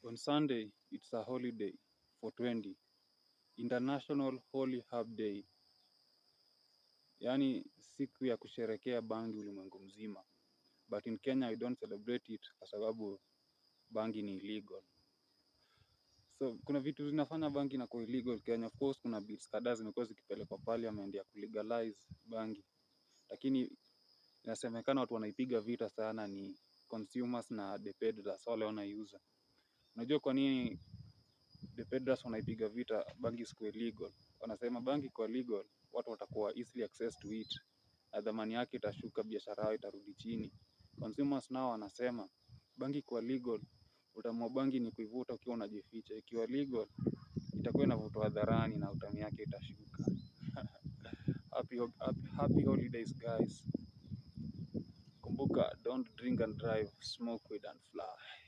On Sunday, it's a holiday for 20, International Holy Herb Day, yaani siku ya kusherekea bangi ulimwengu mzima. But in Kenya we don't celebrate it kwa sababu bangi ni illegal. So kuna vitu zinafanya bangi na illegal Kenya. Of course kuna bills kadhaa zimekuwa zikipelekwa parliament ya kulegalize bangi. Lakini inasemekana watu wanaipiga vita sana ni consumers na the peddlers wale wanaiuza. Unajua kwa nini the peddlers wanaipiga vita bangi isikuwe legal? Wanasema bangi kwa legal, watu watakuwa easily access to it, na dhamani yake itashuka, biashara yao itarudi chini. Consumers nao wanasema bangi kwa legal, utamu wa bangi ni kuivuta ukiwa unajificha. Ikiwa legal, itakuwa inavutwa hadharani na utamu yake itashuka. Happy holidays guys. Kumbuka, don't drink and drive, smoke weed and fly.